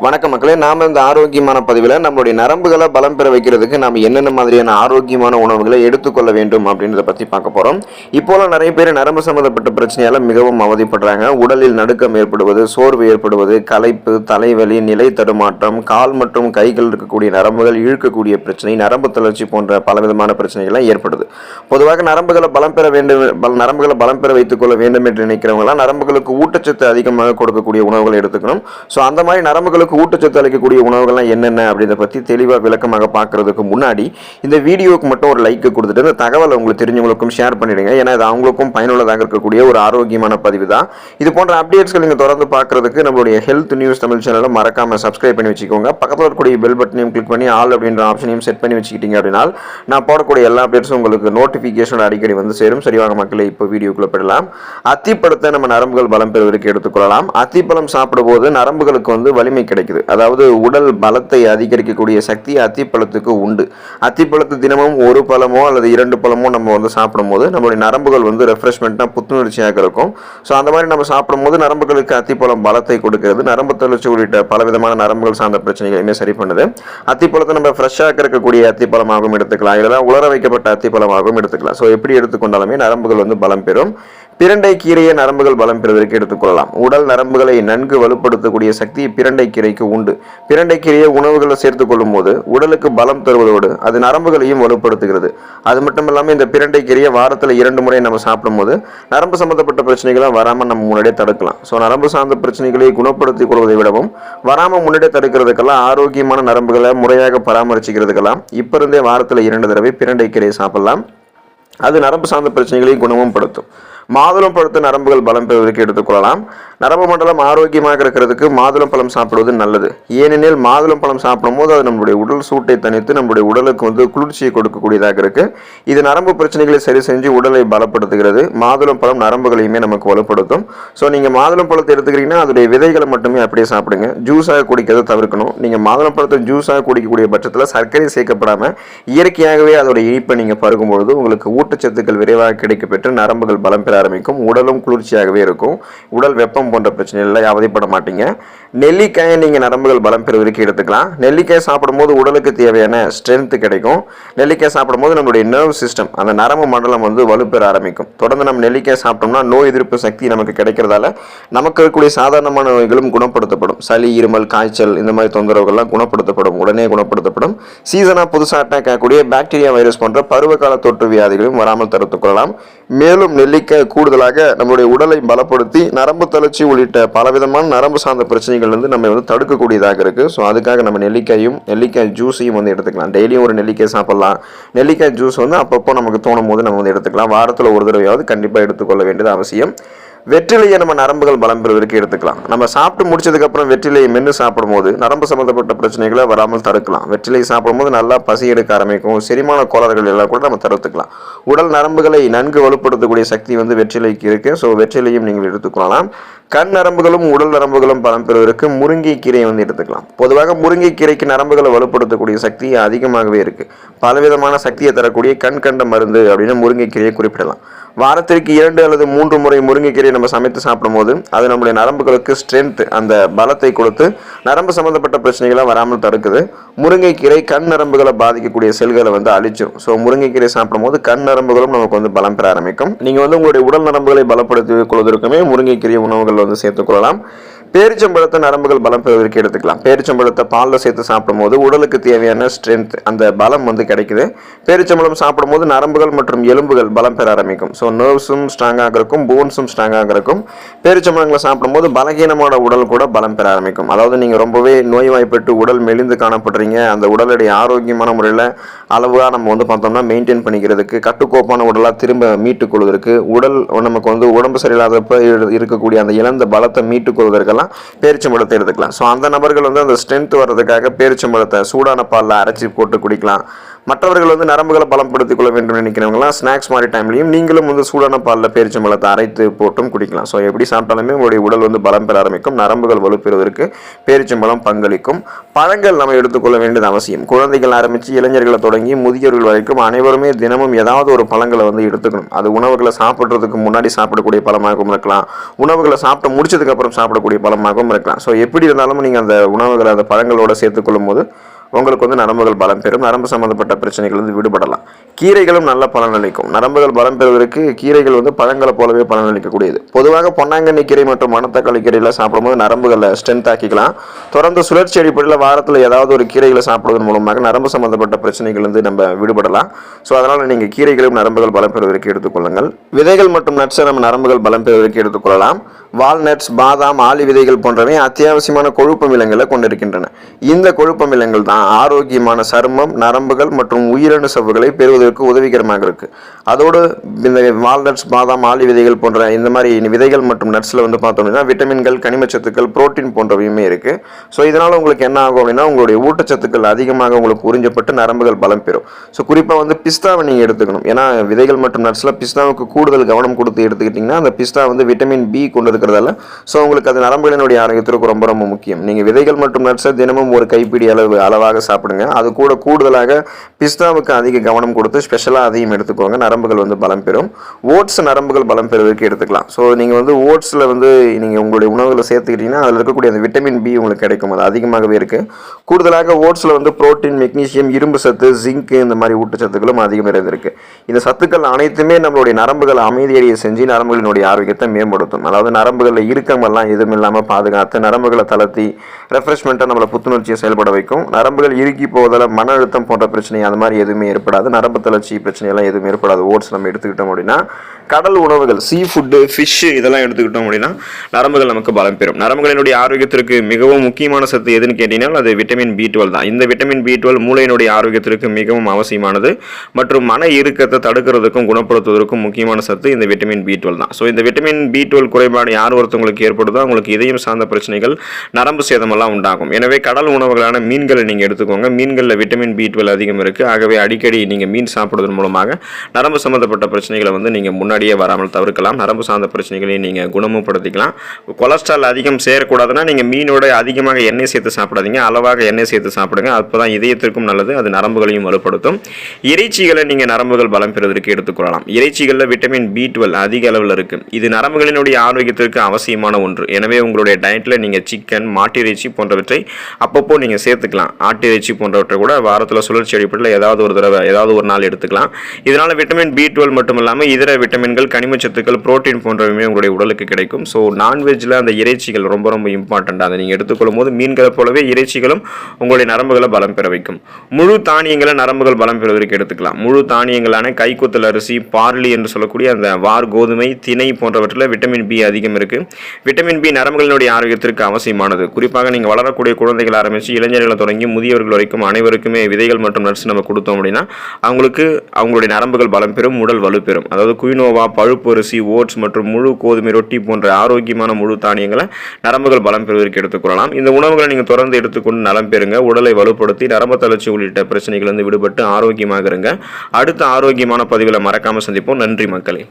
வணக்கம் மக்களே, நாம இந்த ஆரோக்கியமான பதிவில் நம்மளுடைய நரம்புகளை பலம் பெற வைக்கிறதுக்கு நம்ம என்னென்ன மாதிரியான ஆரோக்கியமான உணவுகளை எடுத்துக்கொள்ள வேண்டும் அப்படின்றத பற்றி பார்க்க போகிறோம். இப்போலாம் நிறைய பேர் நரம்பு சம்மந்தப்பட்ட பிரச்சனையால் மிகவும் அவதிப்படுறாங்க. உடலில் நடுக்கம் ஏற்படுவது, சோர்வு ஏற்படுவது, களைப்பு, தலைவலி, நிலை தடுமாற்றம், கால் மற்றும் கைகள் இருக்கக்கூடிய நரம்புகள் இழுக்கக்கூடிய பிரச்சனை, நரம்பு தளர்ச்சி போன்ற பலவிதமான பிரச்சனைகள்லாம் ஏற்படுது. பொதுவாக நரம்புகளை பலம் பெற வைத்துக் கொள்ள வேண்டும் என்று நினைக்கிறவங்களாம் நரம்புகளுக்கு ஊட்டச்சத்து அதிகமாக கொடுக்கக்கூடிய உணவுகளை எடுத்துக்கணும். ஸோ அந்த மாதிரி நரம்புகளுக்கு ஊட்டச்சத்து அளிக்கக்கூடிய உணவுகள்லாம் என்னென்ன அப்படின்றத பற்றி தெளிவாக விளக்கமாக பார்க்கறதுக்கு முன்னாடி இந்த வீடியோவுக்கு மட்டும் ஒரு லைக் கொடுத்துட்டு இந்த தகவலை உங்களுக்கு தெரிஞ்சவங்களுக்கும் ஷேர் பண்ணிடுங்க. ஏன்னா இது அவங்களுக்கும் பயனுள்ளதாக இருக்கக்கூடிய ஒரு ஆரோக்கியமான பதிவு தான். இது போன்ற அப்டேட்ஸ்கள் நீங்கள் தொடர்ந்து பார்க்கறதுக்கு நம்மளுடைய ஹெல்த் நியூஸ் தமிழ் சேனலை மறக்காம சப்ஸ்கிரைப் பண்ணி வச்சுக்கோங்க. பக்கத்தில் இருக்கக்கூடிய பெல் பட்டனையும் கிளிக் பண்ணி ஆல் அப்படின்ற ஆப்ஷனையும் செட் பண்ணி வச்சுக்கிட்டீங்க அப்படின்னா நான் போடக்கூடிய எல்லா அப்டேட்ஸும் உங்களுக்கு நோட்டிஃபிகேஷன் அடிக்கடி வந்து சேரும். சரிவாக மக்களை இப்போ வீடியோக்குள்ள போயிடலாம். அத்திப்பழத்தை நம்ம நரம்புகள் பலம் பெறுவதற்கு எடுத்துக்கொள்ளலாம். அத்திப்பழம் சாப்பிடும்போது நரம்புகளுக்கு வலிமை கிடைக்குது. அதாவது உடல் பலத்தை அதிகரிக்கக்கூடிய சக்தி அத்திப்பழத்துக்கு உண்டு. அத்திப்பழத்து தினமும் ஒரு பழமோ அல்லது 2 பழமோ நம்ம சாப்பிடும்போது நம்மளுடைய நரம்புகள் ரெஃப்ரெஷ்மெண்ட்டாக புத்துணர்ச்சியாக இருக்கும். ஸோ அந்த மாதிரி நம்ம சாப்பிடும்போது நரம்புகளுக்கு அத்திப்பழம் பலத்தை கொடுக்கிறது. நரம்பு தளர்ச்சி உள்ளிட்ட பலவிதமான நரம்புகள் சார்ந்த பிரச்சனைகளையுமே சரி பண்ணுது. அத்திப்பழத்தை நம்ம ஃப்ரெஷ்ஷாக இருக்கக்கூடிய அத்திப்பழமாகவும் எடுத்துக்கலாம், இல்லைனா உலர வைக்கப்பட்ட அத்திப்பழமாகவும் எடுத்துக்கலாம். ஸோ எப்படி எடுத்துக்கொண்டாலுமே நரம்புகள் பலம் பெறும். பிரண்டை கீரையை நரம்புகள் பலம் பெறுவதற்கு எடுத்துக்கொள்ளலாம். உடல் நரம்புகளை நன்கு வலுப்படுத்தக்கூடிய சக்தி பிரண்டை கீரைக்கு உண்டு. பிரண்டை கீரையை உணவுகளை சேர்த்துக் கொள்ளும் போது உடலுக்கு பலம் தருவதோடு அது நரம்புகளையும் வலுப்படுத்துகிறது. அது மட்டும் இல்லாமல் இந்த பிரண்டை கீரையை வாரத்தில் 2 முறை நம்ம சாப்பிடும் போது நரம்பு சம்பந்தப்பட்ட பிரச்சனைகளை வராமல் நம்ம முன்னாடியே தடுக்கலாம். ஸோ நரம்பு சார்ந்த பிரச்சனைகளை குணப்படுத்திக் கொள்வதை விடவும் வராமல் முன்னாடியே தடுக்கிறதுக்கெல்லாம் ஆரோக்கியமான நரம்புகளை முறையாக பராமரிச்சுக்கிறதுக்கெல்லாம் இப்போ இருந்தே வாரத்தில் 2 தடவை பிரண்டை கீரையை சாப்பிடலாம். அது நரம்பு சார்ந்த பிரச்சனைகளை குணமும் படுத்தும். மாதுளம் பழத்தை நரம்புகள் பலம் பெறுவதற்கு எடுத்துக்கொள்ளலாம். நரம்பு மண்டலம் ஆரோக்கியமாக இருக்கிறதுக்கு மாதுளம் பழம் சாப்பிடுவது நல்லது. ஏனெனில் மாதுளம் பழம் சாப்பிடும் போது அது நம்முடைய உடல் சூட்டை தணித்து நம்முடைய உடலுக்கு குளிர்ச்சியை கொடுக்கக்கூடியதாக இருக்கு. இது நரம்பு பிரச்சனைகளை சரி செஞ்சு உடலை பலப்படுத்துகிறது. மாதுளம் பழம் நரம்புகளையுமே நமக்கு வலுப்படுத்தும். ஸோ நீங்கள் மாதுளம் பழத்தை எடுத்துக்கிறீங்கன்னா அதோடைய விதைகளை மட்டுமே அப்படியே சாப்பிடுங்க. ஜூஸாக குடிக்கிறத தவிர்க்கணும். நீங்கள் மாதுளம் பழத்தை ஜூஸாக குடிக்கக்கூடிய பட்சத்தில் சர்க்கரை சேர்க்கப்படாமல் இயற்கையாகவே அதோட இனிப்பை நீங்கள் பருகும்பொழுது உங்களுக்கு ஊட்டச்சத்துக்கள் விரைவாக கிடைக்கப்பெற்று நரம்புகள் பலம் பெற ஆரம்பிக்கும். உடலும் குளிர்ச்சியாகவே இருக்கும். உடல் வெப்பம் போன்ற பிரச்சனைகள் அவதிப்பட மாட்டீங்க. நெல்லிக்காயை நீங்க நரம்புகள் பலம் பெறுவதற்கு எடுத்துக்கலாம். நெல்லிக்காய் சாப்பிடும்போது உடலுக்கு தேவையான ஸ்ட்ரென்த் கிடைக்கும். நெல்லிக்காய் சாப்பிடும்போது நம்மளுடைய நர்வ் சிஸ்டம், அந்த நரம்பு மண்டலம் வலுப்பெற ஆரம்பிக்கும். தொடர்ந்து நம்ம நெல்லிக்காய் சாப்பிட்டோம்னா நோய் எதிர்ப்பு சக்தி நமக்கு கிடைக்கிறதால நமக்கு இருக்கக்கூடிய சாதாரணமான நோய்களும் குணப்படுத்தப்படும். சளி, இருமல், காய்ச்சல் இந்த மாதிரி தொந்தரவுகள்லாம் குணப்படுத்தப்படும், உடனே குணப்படுத்தப்படும். சீசனா புதுசாக அட்டாக் ஆகக்கூடிய பாக்டீரியா, வைரஸ் போன்ற பருவகால தொற்று வியாதிகளும் வராமல் தடுத்துக் கொள்ளலாம். மேலும் நெல்லிக்காய் கூடுதலாக நம்மளுடைய உடலை பலப்படுத்தி நரம்பு தளர்ச்சி உள்ளிட்ட பலவிதமான நரம்பு சார்ந்த பிரச்சனைகள் நம்ம தடுக்கக்கூடியதாக இருக்கு. ஸோ அதுக்காக நம்ம நெல்லிக்காய் ஜூஸையும் எடுத்துக்கலாம். டெய்லியும் ஒரு நெல்லிக்காய் சாப்பிடலாம். நெல்லிக்காய் ஜூஸ் அப்பப்போ நமக்கு தோணும் போது நம்ம எடுத்துக்கலாம். வாரத்தில் ஒரு தடவையாவது கண்டிப்பாக எடுத்துக்கொள்ள வேண்டியது அவசியம். வெற்றிலையை நம்ம நரம்புகள் பலம் பெறுவதற்கு எடுத்துக்கலாம். நம்ம சாப்பிட்டு முடிச்சதுக்கு அப்புறம் வெற்றிலையை மென்று சாப்பிடும் போது நரம்பு சம்பந்தப்பட்ட பிரச்சனைகளை வராமல் தடுக்கலாம். வெற்றிலை சாப்பிடும் போது நல்லா பசி எடுக்க ஆரம்பிக்கும். செரிமான கோளாறுகள் எல்லாம் கூட நம்ம தடுத்துக்கலாம். உடல் நரம்புகளை நன்கு வலுப்படுத்தக்கூடிய சக்தி வெற்றிலைக்கு இருக்கு. ஸோ வெற்றிலையும் நீங்கள் எடுத்துக்கொள்ளலாம். கண் நரம்புகளும் உடல் நரம்புகளும் பலம் பெறுவதற்கு முருங்கை கீரையை எடுத்துக்கலாம். பொதுவாக முருங்கை கீரைக்கு நரம்புகளை வலுப்படுத்தக்கூடிய சக்தி அதிகமாகவே இருக்கு. பலவிதமான சக்தியை தரக்கூடிய கண் கண்ட மருந்து அப்படின்னு முருங்கை கீரையை குறிப்பிடலாம். வாரத்திற்கு 2 அல்லது 3 முறை முருங்கைக்கீரையை நம்ம சமைத்து சாப்பிடும் போது அது நம்முடைய நரம்புகளுக்கு ஸ்ட்ரென்த், அந்த பலத்தை கொடுத்து நரம்பு சம்பந்தப்பட்ட பிரச்சனைகளை வராமல் தடுக்குது. முருங்கைக்கீரை கண் நரம்புகளை பாதிக்கக்கூடிய செல்களை அழிச்சிடும். ஸோ முருங்கைக்கீரை சாப்பிடும் போது கண் நரம்புகளும் நமக்கு பலம் பெற ஆரம்பிக்கும். நீங்கள் உங்களுடைய உடல் நரம்புகளை பலப்படுத்திக் கொள்வதற்குமே முருங்கைக்கீரை உணவுகள் சேர்த்துக்கொள்ளலாம். பேரிச்சம்பழத்தை நரம்புகள் பலம் பெறுவதற்கு எடுத்துக்கலாம். பேரிச்சம்பழத்தை பாலில் சேர்த்து சாப்பிடும் போது உடலுக்கு தேவையான ஸ்ட்ரென்த், அந்த பலம் கிடைக்குது. பேரிச்சம்பழம் சாப்பிடும் போது நரம்புகள் மற்றும் எலும்புகள் பலம் பெற ஆரம்பிக்கும். ஸோ நர்வ்ஸும் ஸ்ட்ராங்காக இருக்கும், போன்ஸும் ஸ்ட்ராங்காக இருக்கும். பேரிச்சம்பழங்களை சாப்பிடும்போது பலகீனமான உடல் கூட பலம் பெற ஆரம்பிக்கும். அதாவது நீங்கள் ரொம்பவே நோய்வாய்ப்பட்டு உடல் மெலிந்து காணப்படுறீங்க, அந்த உடலுடைய ஆரோக்கியமான முறையில் அளவாக நம்ம பார்த்தோம்னா மெயின்டைன் பண்ணிக்கிறதுக்கு, கட்டுக்கோப்பான உடலாக திரும்ப மீட்டுக் கொள்வதற்கு, உடல் நமக்கு உடம்பு சரியில்லாதப்ப இருக்கக்கூடிய அந்த இழந்த பலத்தை மீட்டுக் கொள்வதற்கெல்லாம் பேரிச்சம்பழத்தை எடுத்துக்கலாம். ஸோ அந்த நபர்கள் அந்த ஸ்ட்ரென்த் வர்றதுக்காக பேரிச்சம்பழத்தை சூடான பாலில் அரைச்சி போட்டு குடிக்கலாம். மற்றவர்கள் வந்து நரம்புகளை பலப்படுத்திக் கொள்ள வேண்டும் நினைக்கிறவங்களாம் ஸ்நாக்ஸ் மாதிரி டைம்லையும் நீங்களும் வந்து சூடான பாலில் பேரிச்சம்பழத்தை அரைத்து போட்டும் குடிக்கலாம். ஸோ எப்படி சாப்பிட்டாலுமே உங்களுடைய உடல் வந்து பலம் பெற ஆரம்பிக்கும். நரம்புகள் வலுப்பெறுவதற்கு பேரிச்சம்பழம் பங்களிக்கும். பழங்கள் நம்ம எடுத்துக்கொள்ள வேண்டியது அவசியம். குழந்தைகள் ஆரம்பித்து இளைஞர்களை தொடங்கி முதியோர்கள் வரைக்கும் அனைவருமே தினமும் ஏதாவது ஒரு பழங்களை வந்து எடுத்துக்கணும். அது உணவுகளை சாப்பிட்றதுக்கு முன்னாடி சாப்பிடக்கூடிய பழமாகவும் இருக்கலாம், உணவுகளை சாப்பிட்டு முடிச்சதுக்கு அப்புறம் சாப்பிடக்கூடிய பழமாகவும் இருக்கலாம். ஸோ எப்படி இருந்தாலும் நீங்கள் அந்த உணவுகளை அந்த பழங்களோட சேர்த்துக்கொள்ளும் போது உங்களுக்கு வந்து நரம்புகள் பலம் பெறும். நரம்பு சம்மந்தப்பட்ட பிரச்சனைகள் வந்து விடுபடலாம். கீரைகளும் நல்ல பலனளிக்கும். நரம்புகள் பலம் பெறுவதற்கு கீரைகள் வந்து பழங்களை போலவே பலனளிக்கக்கூடியது. பொதுவாக பொன்னாங்கண்ணி கீரை மற்றும் மணத்தக்காளி கீரையில் சாப்பிடும்போது நரம்புகளை ஸ்ட்ரென்த் ஆக்கிக்கலாம். தொடர்ந்து சுழற்சி அடிப்படையில் வாரத்தில் ஏதாவது ஒரு கீரைகளை சாப்பிடுவதன் மூலமாக நரம்பு சம்மந்தப்பட்ட பிரச்சனைகள் வந்து நம்ம விடுபடலாம். ஸோ அதனால் நீங்கள் கீரைகளும் நரம்புகள் பலம் பெறுவதற்கு எடுத்துக்கொள்ளுங்கள். விதைகள் மற்றும் நட்ஸை நம்ம நரம்புகள் பலம் பெறுவதற்கு எடுத்துக்கொள்ளலாம். வால்நட்ஸ், பாதாம், ஆளி விதைகள் போன்றவை அத்தியாவசியமான கொழுப்பமிலங்களை கொண்டிருக்கின்றன. இந்த கொழுப்பமிலங்கள் தான் ஆரோக்கியமான சருமம், நரம்புகள் மற்றும் உயிரணு சவ்வுகளை பெறுவதற்கு உதவிகரமாக இருக்கு. அதோடு இந்த வால்நட்ஸ், பாதாம், ஆளி விதைகள் போன்ற இந்த மாதிரி விதைகள் மற்றும் நட்ஸில் வந்து பார்த்தோம் அப்படின்னா விட்டமின்கள், கனிமச்சத்துக்கள், புரோட்டீன் போன்றவையுமே இருக்கு. ஸோ இதனால உங்களுக்கு என்ன ஆகும் அப்படின்னா உங்களுடைய ஊட்டச்சத்துக்கள் அதிகமாக உங்களுக்கு உறிஞ்சப்பட்டு நரம்புகள் பலம் பெறும். ஸோ குறிப்பாக வந்து பிஸ்தாவை நீங்கள் எடுத்துக்கணும். ஏன்னா விதைகள் மற்றும் நட்ஸில் பிஸ்தாவுக்கு கூடுதல் கவனம் கொடுத்து எடுத்துக்கிட்டிங்கன்னா அந்த பிஸ்தா வந்து விட்டமின் பி கொண்டு இருக்கிறதால ஸோ உங்களுக்கு அது நரம்புகளினுடைய ஆரோக்கியத்திற்கு ரொம்ப ரொம்ப முக்கியம். நீங்கள் விதைகள் மற்றும் நட்ஸை தினமும் ஒரு கைப்பிடி அளவாக சாப்பிடுங்க. அது கூட கூடுதலாக பிஸ்தாவுக்கு அதிக கவனம் கொடுத்து ஸ்பெஷலாக அதையும் எடுத்துக்கோங்க. நரம்புகள் வந்து பலம் பெறும். ஓட்ஸ் நரம்புகள் பலம் பெறுவதற்கு எடுத்துக்கலாம். ஸோ நீங்கள் வந்து ஓட்ஸில் வந்து நீங்கள் உங்களுடைய உணவுகளை சேர்த்துக்கிட்டீங்கன்னா அதில் இருக்கக்கூடிய அந்த விட்டமின் பி உங்களுக்கு கிடைக்கும். அது அதிகமாகவே இருக்குது. கூடுதலாக ஓட்ஸில் வந்து புரோட்டீன், மெக்னீசியம், இரும்பு சத்து, ஜிங்க் இந்த மாதிரி ஊட்டச்சத்துக்களும் அதிகம் இருந்திருக்கு. இந்த சத்துக்கள் அனைத்துமே நம்மளுடைய நரம்புகளை அமைதியடைய செஞ்சு நரம்புகளினுடைய ஆரோக்கியத்தை மேம்படுத்தும். அதாவது நரம்புகளில் இறுக்கமெல்லாம் எதுவும் இல்லாமல் பாதுகாத்து நரம்புகளை தளர்த்தி ரெஃப்ரெஷ்மெண்ட்டாக நம்மளை புத்துணர்ச்சியை செயல்பட வைக்கும். நரம்புகள் இறுக்கி போவதால் மன அழுத்தம் போன்ற பிரச்சனை அது மாதிரி எதுவுமே ஏற்படாது. நரம்பு தளர்ச்சி பிரச்சனையெல்லாம் எதுவும் ஏற்படாது. ஓட்ஸ் நம்ம எடுத்துக்கிட்டோம் அப்படின்னா கடல் உணவுகள், சீ ஃபுட்டு, ஃபிஷ்ஷு இதெல்லாம் எடுத்துக்கிட்டோம் அப்படின்னா நரம்புகள் நமக்கு பலம் பெறும். நரம்புகளினுடைய ஆரோக்கியத்திற்கு மிகவும் முக்கியமான சத்து எதுன்னு கேட்டீங்கன்னா அது விட்டமின் B12 தான். இந்த விட்டமின் B12 மூளையினுடைய ஆரோக்கியத்திற்கு மிகவும் அவசியமானது மற்றும் மன இறுக்கத்தை தடுக்கிறதுக்கும் குணப்படுத்துவதற்கும் முக்கியமான சத்து இந்த விட்டமின் B12 தான். ஸோ இந்த விட்டமின் B12 குறைபாடு யார் ஒருத்தவங்களுக்கு ஏற்படுதோ அவங்களுக்கு இதயம் சார்ந்த பிரச்சனைகள், நரம்பு சேதமெல்லாம் உண்டாகும். எனவே கடல் உணவுகளான மீன்களை நீங்கள் எடுத்துக்கோங்க. மீன்களில் விட்டமின் B12 அதிகம் இருக்குது. ஆகவே அடிக்கடி நீங்கள் மீன் சாப்பிடுவதன் மூலமாக நரம்பு சம்பந்தப்பட்ட பிரச்சனைகளை வந்து நீங்கள் முன்னாடியே வராமல் தவிர்க்கலாம். நரம்பு சார்ந்த பிரச்சனைகளை நீங்கள் குணமும் படுத்திக்கலாம். கொலஸ்ட்ரால் அதிகம் சேரக்கூடாதுன்னா நீங்கள் மீனோட அதிகமாக எண்ணெய் சேர்த்து சாப்பிடாதீங்க. அளவாக எண்ணெய் சேர்த்து சாப்பிடுங்க. அப்போ தான் இதயத்திற்கும் நல்லது. அது நரம்புகளையும் வலுப்படுத்தும். இறைச்சிகளை நீங்கள் நரம்புகள் பலம் பெறுவதற்கு எடுத்துக்கொள்ளலாம். இறைச்சிகளில் விட்டமின் B12 அதிக அளவில் இருக்குது. இது நரம்புகளினுடைய ஆரோக்கியத்திற்கு அவசியமான ஒன்று. எனவே உங்களுடைய டயட்டில் நீங்கள் சிக்கன், மாட்டிறைச்சி போன்றவற்றை அப்பப்போ நீங்கள் சேர்த்துக்கலாம். ஆட்டிறைச்சி போன்றவற்றை கூட வாரத்தில் சுழற்சி அடிப்படையில் ஏதாவது ஒரு தடவை ஏதாவது ஒரு நாள் எடுத்துக்கலாம். இதனால் விட்டமின் B12 மட்டும் இல்லாமல் இதர விட்டமின்கள், கனிமச்சத்துக்கள், புரோட்டீன் போன்றவையுமே உங்களுடைய உடலுக்கு கிடைக்கும். ஸோ நான்வெஜ்ஜில் அந்த இறைச்சிகள் ரொம்ப ரொம்ப இம்பார்ட்டண்ட். அதை நீங்கள் எடுத்துக்கொள்ளும் போது மீன்களை போலவே இறைச்சிகளும் உங்களுடைய நரம்புகளை பலம் பெற வைக்கும். முழு தானியங்களை நரம்புகள் பலம் பெறுவதற்கு எடுத்துக்கலாம். முழு தானியங்களான கைக்குத்தல் அரிசி, பார்லி என்று சொல்லக்கூடிய அந்த வார் கோதுமை, திணை போன்றவற்றில் விட்டமின் பி அதிகம் இருக்குது. விட்டமின் பி நரம்புகளினுடைய ஆரோக்கியத்திற்கு அவசியமானது. குறிப்பாக நீங்கள் வளரக்கூடிய குழந்தைகள் ஆரம்பித்து இளைஞர்களை தொடங்கி முதியவர்கள் வரைக்கும் அனைவருக்குமே விதைகள் மற்றும் நட்ஸ் நம்ம கொடுத்தோம் அப்படின்னா அவங்களுக்கு அவங்களுடைய நரம்புகள் பலம் பெறும், உடல் வலுப்பெறும். அதாவது குயினோவா, பழுப்பு அரிசி, ஓட்ஸ் மற்றும் முழு கோதுமை ரொட்டி போன்ற ஆரோக்கியமான முழு தானியங்களை நரம்புகள் பலம் பெறுவதற்கு எடுத்துக்கொள்ளலாம். இந்த உணவுகளை நீங்கள் தொடர்ந்து எடுத்துக்கொண்டு நலம் பெறுங்க. உடலை வலுப்படுத்தி நரம்பு தளர்ச்சி உள்ளிட்ட பிரச்சனைகள் விடுபட்டு ஆரோக்கியமாக இருங்க. அடுத்த ஆரோக்கியமான பதிவில் மறக்காமல் சந்திப்போம். நன்றி மக்களே.